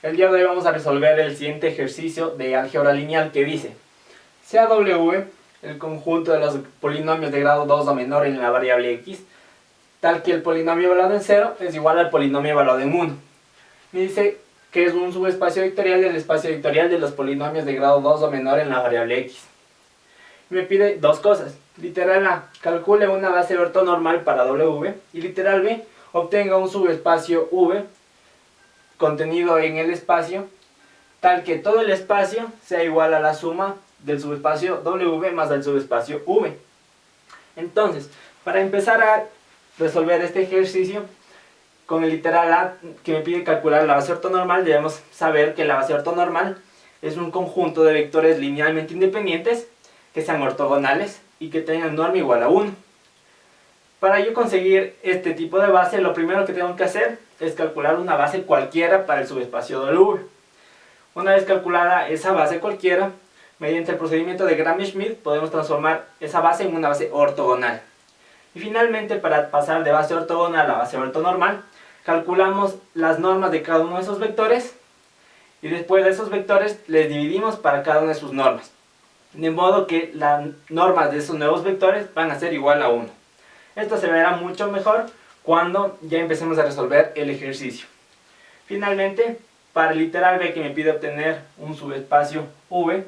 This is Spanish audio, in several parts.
El día de hoy vamos a resolver el siguiente ejercicio de álgebra lineal que dice: sea W el conjunto de los polinomios de grado 2 o menor en la variable x, tal que el polinomio evaluado en 0 es igual al polinomio evaluado en 1. Me dice que es un subespacio vectorial del espacio vectorial de los polinomios de grado 2 o menor en la variable x. Me pide dos cosas. Literal A, calcule una base ortonormal para W, y literal B, obtenga un subespacio V contenido en el espacio tal que todo el espacio sea igual a la suma del subespacio W más del subespacio V. Entonces, para empezar a resolver este ejercicio, con el literal A que me pide calcular la base ortonormal, debemos saber que la base ortonormal es un conjunto de vectores linealmente independientes que sean ortogonales y que tengan norma igual a 1. Para yo conseguir este tipo de base, lo primero que tengo que hacer es calcular una base cualquiera para el subespacio W. Una vez calculada esa base cualquiera, mediante el procedimiento de Gram-Schmidt podemos transformar esa base en una base ortogonal. Y finalmente, para pasar de base ortogonal a base ortonormal, calculamos las normas de cada uno de esos vectores y después de esos vectores les dividimos para cada una de sus normas. De modo que las normas de esos nuevos vectores van a ser igual a 1. Esto se verá mucho mejor cuando ya empecemos a resolver el ejercicio. Finalmente, para el literal B que me pide obtener un subespacio V,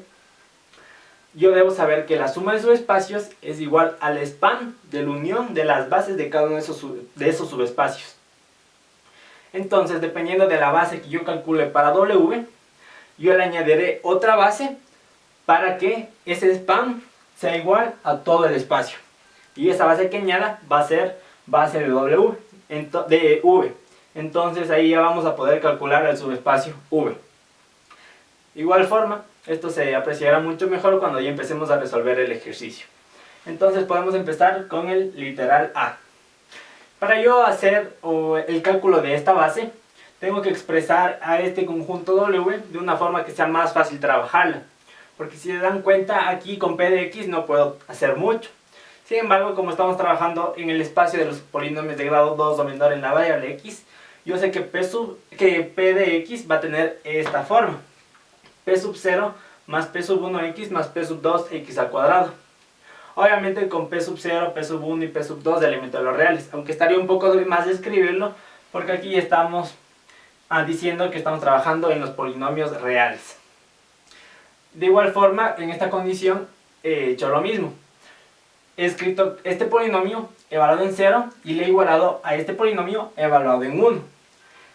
yo debo saber que la suma de subespacios es igual al span de la unión de las bases de cada uno de esos subespacios. Entonces, dependiendo de la base que yo calcule para W, yo le añadiré otra base para que ese span sea igual a todo el espacio. Y esa base que añada va a ser base de V. Entonces ahí ya vamos a poder calcular el subespacio V. De igual forma, esto se apreciará mucho mejor cuando ya empecemos a resolver el ejercicio. Entonces podemos empezar con el literal A. Para yo hacer el cálculo de esta base, tengo que expresar a este conjunto W de una forma que sea más fácil trabajarla. Porque si se dan cuenta, aquí con P de X no puedo hacer mucho. Sin embargo, como estamos trabajando en el espacio de los polinomios de grado 2 o menor en la variable x, yo sé que P de x va a tener esta forma: P sub 0 más P sub 1x más P sub 2x al cuadrado. Obviamente con P sub 0, P sub 1 y P sub 2 de elementos de los reales, aunque estaría un poco más de escribirlo, porque aquí estamos diciendo que estamos trabajando en los polinomios reales. De igual forma, en esta condición he hecho lo mismo. He escrito este polinomio evaluado en 0 y le he igualado a este polinomio evaluado en 1.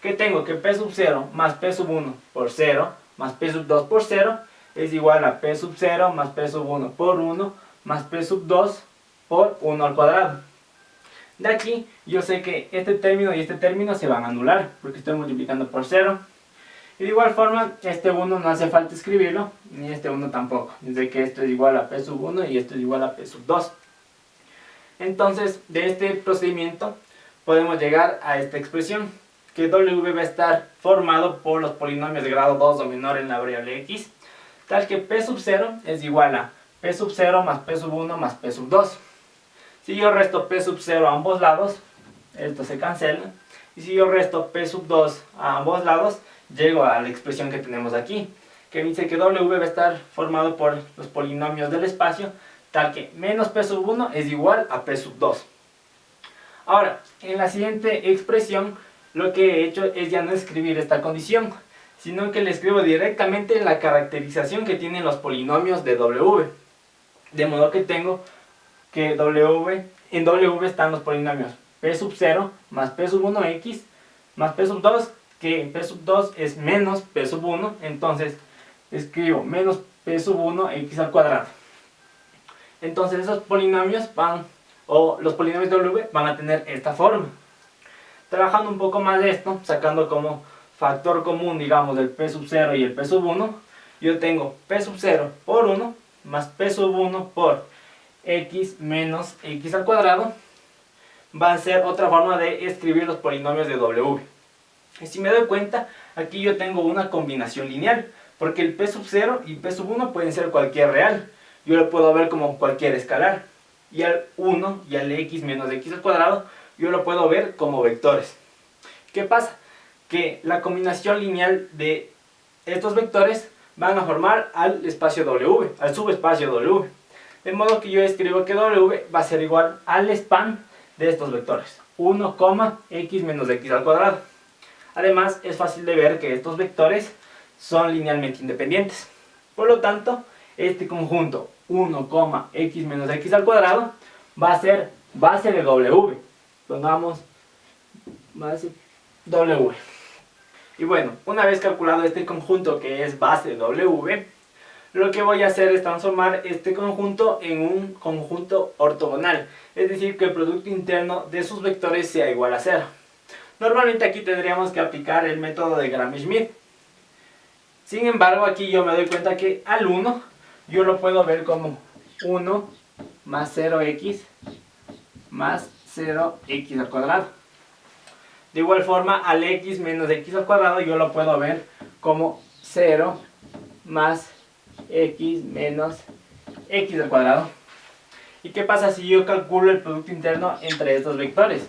¿Qué tengo? Que P sub 0 más P sub 1 por 0 más P sub 2 por 0 es igual a P sub 0 más P sub 1 por 1 más P sub 2 por 1 al cuadrado. De aquí yo sé que este término y este término se van a anular porque estoy multiplicando por 0. Y de igual forma, este 1 no hace falta escribirlo, ni este 1 tampoco. Desde que esto es igual a P sub 1 y esto es igual a P sub 2. Entonces, de este procedimiento podemos llegar a esta expresión, que W va a estar formado por los polinomios de grado 2 o menor en la variable x, tal que P sub 0 es igual a P sub 0 más P sub 1 más P sub 2. Si yo resto P sub 0 a ambos lados, esto se cancela. Y si yo resto P sub 2 a ambos lados, llego a la expresión que tenemos aquí, que dice que W va a estar formado por los polinomios del espacio, tal que menos P sub 1 es igual a P sub 2. Ahora, en la siguiente expresión, lo que he hecho es ya no escribir esta condición, sino que le escribo directamente en la caracterización que tienen los polinomios de W. De modo que tengo que en W están los polinomios P sub 0 más P sub 1x más P sub 2, que P sub 2 es menos P sub 1, entonces escribo menos P sub 1x al cuadrado. Entonces esos polinomios los polinomios de W van a tener esta forma. Trabajando un poco más de esto, sacando como factor común, digamos, del P sub 0 y el P sub 1, yo tengo P sub 0 por 1 más P sub 1 por x menos x al cuadrado. Va a ser otra forma de escribir los polinomios de W. Y si me doy cuenta, aquí yo tengo una combinación lineal, porque el P sub 0 y P sub 1 pueden ser cualquier real. Yo lo puedo ver como cualquier escalar. Y al 1 y al x menos x al cuadrado, yo lo puedo ver como vectores. ¿Qué pasa? que la combinación lineal de estos vectores van a formar al espacio W, al subespacio W. De modo que yo escribo que W va a ser igual al span de estos vectores, 1, x menos x al cuadrado. Además, es fácil de ver que estos vectores son linealmente independientes. Por lo tanto, este conjunto 1, x menos x al cuadrado va a ser base de W. Pongamos base W. Y bueno, una vez calculado este conjunto que es base W, lo que voy a hacer es transformar este conjunto en un conjunto ortogonal. Es decir, que el producto interno de sus vectores sea igual a 0. Normalmente aquí tendríamos que aplicar el método de Gram-Schmidt. Sin embargo, aquí yo me doy cuenta que al 1 yo lo puedo ver como 1 más 0x más 0x al cuadrado. De igual forma, al x menos x al cuadrado yo lo puedo ver como 0 más x menos x al cuadrado. ¿Y qué pasa si yo calculo el producto interno entre estos vectores?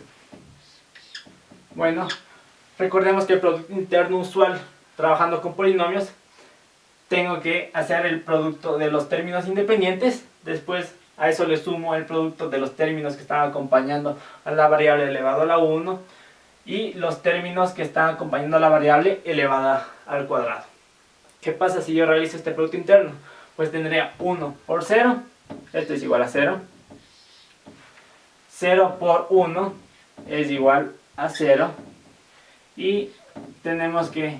Bueno, recordemos que el producto interno usual, trabajando con polinomios, tengo que hacer el producto de los términos independientes, después a eso le sumo el producto de los términos que están acompañando a la variable elevado a la 1 y los términos que están acompañando a la variable elevada al cuadrado. ¿Qué pasa si yo realizo este producto interno? Pues tendría 1 por 0, esto es igual a 0. 0 por 1 es igual a 0. Y tenemos que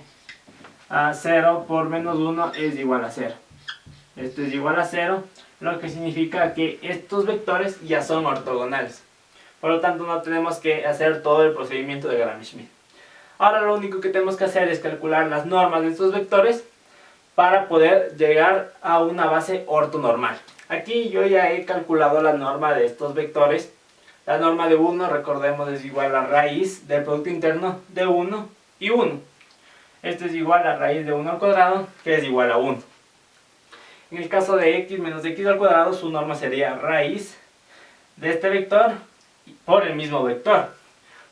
0 por menos 1 es igual a 0. Esto es igual a 0, lo que significa que estos vectores ya son ortogonales. Por lo tanto, no tenemos que hacer todo el procedimiento de Gram-Schmidt. Ahora lo único que tenemos que hacer es calcular las normas de estos vectores para poder llegar a una base ortonormal. Aquí yo ya he calculado la norma de estos vectores. La norma de 1, recordemos, es igual a la raíz del producto interno de 1 y 1. Esto es igual a raíz de 1 al cuadrado, que es igual a 1. En el caso de x menos x al cuadrado, su norma sería raíz de este vector por el mismo vector.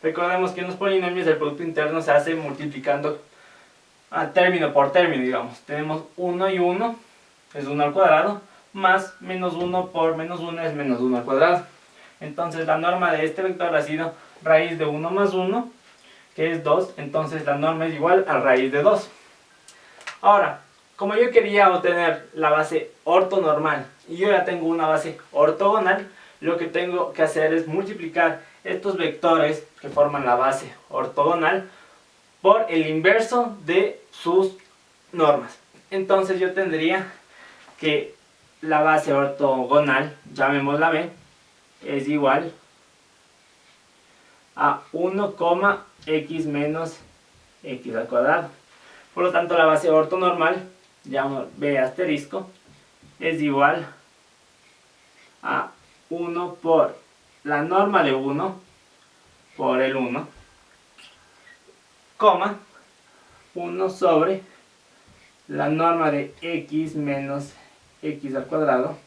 Recordemos que en los polinomios el producto interno se hace multiplicando a término por término, digamos. Tenemos 1 y 1, es 1 al cuadrado, más menos 1 por menos 1 es menos 1 al cuadrado. Entonces la norma de este vector ha sido raíz de 1 más 1, que es 2, entonces la norma es igual a raíz de 2. Ahora, como yo quería obtener la base ortonormal y yo ya tengo una base ortogonal, lo que tengo que hacer es multiplicar estos vectores que forman la base ortogonal por el inverso de sus normas. Entonces yo tendría que la base ortogonal, llamémosla B, es igual a 1, x menos x al cuadrado. Por lo tanto, la base ortonormal, llamo B asterisco, es igual a 1 por la norma de 1 por el 1, coma 1 sobre la norma de x menos x al cuadrado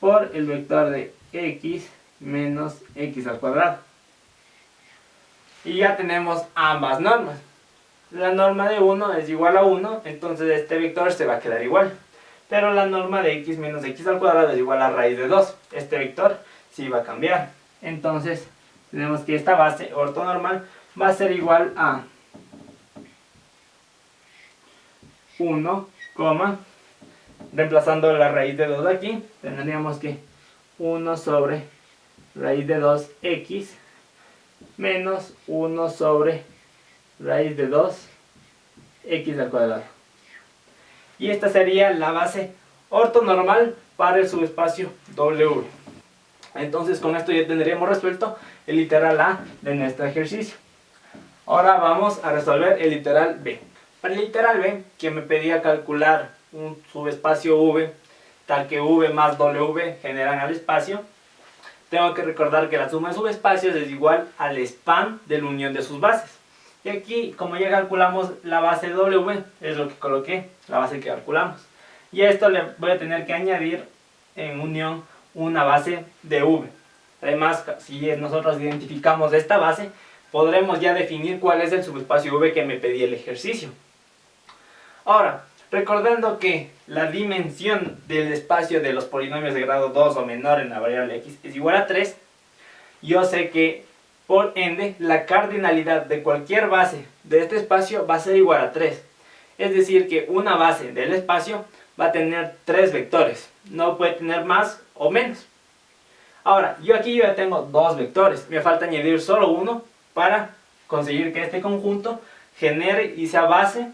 por el vector de x menos x al cuadrado. Y ya tenemos ambas normas. La norma de 1 es igual a 1, entonces este vector se va a quedar igual. Pero la norma de x menos x al cuadrado es igual a raíz de 2. Este vector sí va a cambiar. Entonces tenemos que esta base ortonormal va a ser igual a 1, reemplazando la raíz de 2 aquí, tendríamos que 1 sobre raíz de 2x menos 1 sobre raíz de 2x al cuadrado. Y esta sería la base ortonormal para el subespacio W. Entonces con esto ya tendríamos resuelto el literal A de nuestro ejercicio. Ahora vamos a resolver el literal B. Para el literal B, que me pedía calcular un subespacio V, tal que V más W generan al espacio, tengo que recordar que la suma de subespacios es igual al span de la unión de sus bases. Y aquí, como ya calculamos la base W, es lo que coloqué, la base que calculamos. Y a esto le voy a tener que añadir en unión una base de V. Además, si nosotros identificamos esta base, podremos ya definir cuál es el subespacio V que me pedía el ejercicio. Ahora, recordando que la dimensión del espacio de los polinomios de grado 2 o menor en la variable x es igual a 3, yo sé que por ende la cardinalidad de cualquier base de este espacio va a ser igual a 3. Es decir que una base del espacio va a tener 3 vectores, no puede tener más o menos. Ahora, yo aquí ya tengo 2 vectores, me falta añadir solo uno para conseguir que este conjunto genere y sea base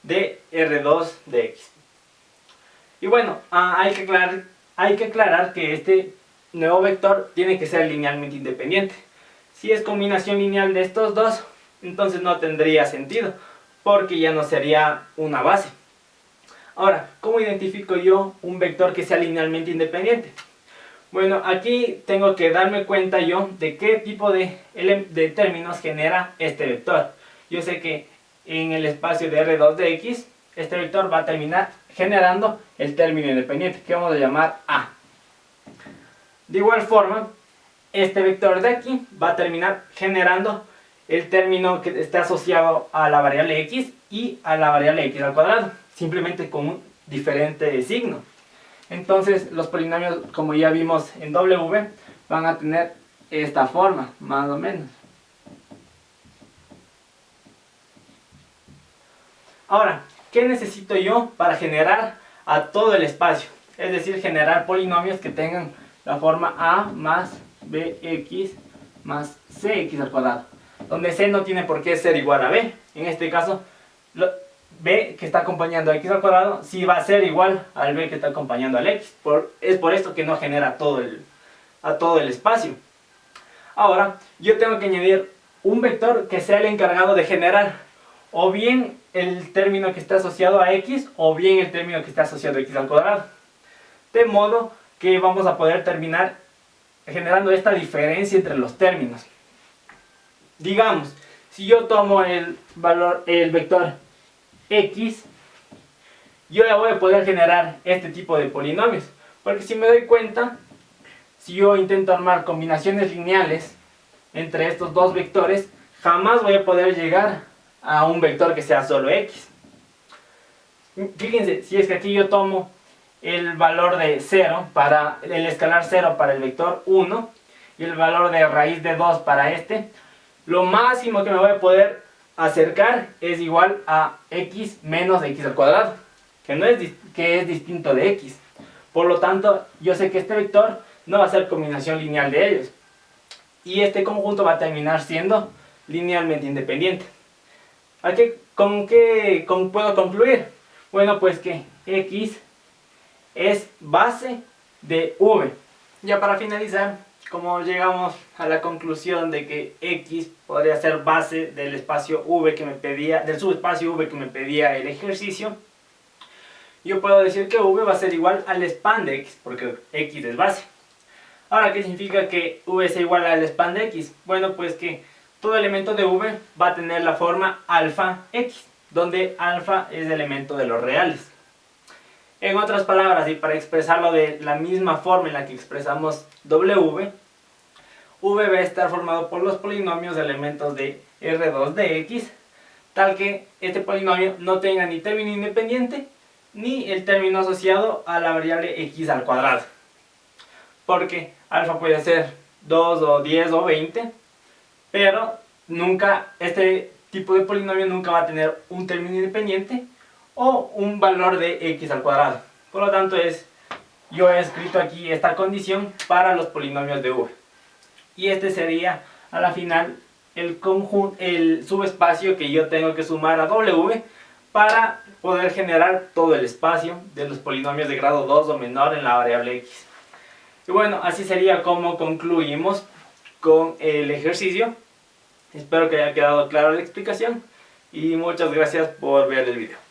de R2 de X. Y bueno, hay que aclarar que este nuevo vector tiene que ser linealmente independiente. Si es combinación lineal de estos dos, entonces no tendría sentido, porque ya no sería una base. Ahora, ¿cómo identifico yo un vector que sea linealmente independiente? Bueno, aquí tengo que darme cuenta yo de qué tipo de términos genera este vector. Yo sé que en el espacio de R2 de X, este vector va a terminar generando el término independiente, que vamos a llamar A. De igual forma, este vector de aquí va a terminar generando el término que está asociado a la variable X y a la variable X al cuadrado, simplemente con un diferente signo. Entonces, los polinomios, como ya vimos en W, van a tener esta forma, más o menos. Ahora, ¿qué necesito yo para generar a todo el espacio? Es decir, generar polinomios que tengan la forma A más BX más CX al cuadrado, donde C no tiene por qué ser igual a B. En este caso, B que está acompañando a X al cuadrado sí va a ser igual al B que está acompañando al X. Es por esto que no genera a todo el espacio. Ahora, yo tengo que añadir un vector que sea el encargado de generar o bien el término que está asociado a X o bien el término que está asociado a X al cuadrado. De modo que vamos a poder terminar generando esta diferencia entre los términos. Digamos, si yo tomo el vector X, yo ya voy a poder generar este tipo de polinomios. Porque si me doy cuenta, si yo intento armar combinaciones lineales entre estos dos vectores, jamás voy a poder llegar a un vector que sea solo X. Fíjense, si es que aquí yo tomo el valor de 0 para el escalar 0 para el vector 1 y el valor de raíz de 2 para este, lo máximo que me voy a poder acercar es igual a X menos X al cuadrado, que es distinto de X. Por lo tanto, yo sé que este vector no va a ser combinación lineal de ellos. Y este conjunto va a terminar siendo linealmente independiente. ¿Con qué puedo concluir? Bueno, pues que X es base de V. Ya para finalizar, como llegamos a la conclusión de que X podría ser base del espacio V que me pedía, del subespacio V que me pedía el ejercicio, yo puedo decir que V va a ser igual al span de X, porque X es base. Ahora, ¿qué significa que V sea igual al span de X? Bueno, pues que todo elemento de V va a tener la forma alfa X, donde alfa es el elemento de los reales. En otras palabras, y para expresarlo de la misma forma en la que expresamos W, V va a estar formado por los polinomios de elementos de R2 de X, tal que este polinomio no tenga ni término independiente, ni el término asociado a la variable X al cuadrado. Porque alfa puede ser 2 o 10 o 20, pero este tipo de polinomio nunca va a tener un término independiente o un valor de X al cuadrado. Por lo tanto, yo he escrito aquí esta condición para los polinomios de V. Y este sería a la final el subespacio que yo tengo que sumar a W para poder generar todo el espacio de los polinomios de grado 2 o menor en la variable X. Y bueno, así sería como concluimos con el ejercicio. Espero que haya quedado clara la explicación y muchas gracias por ver el video.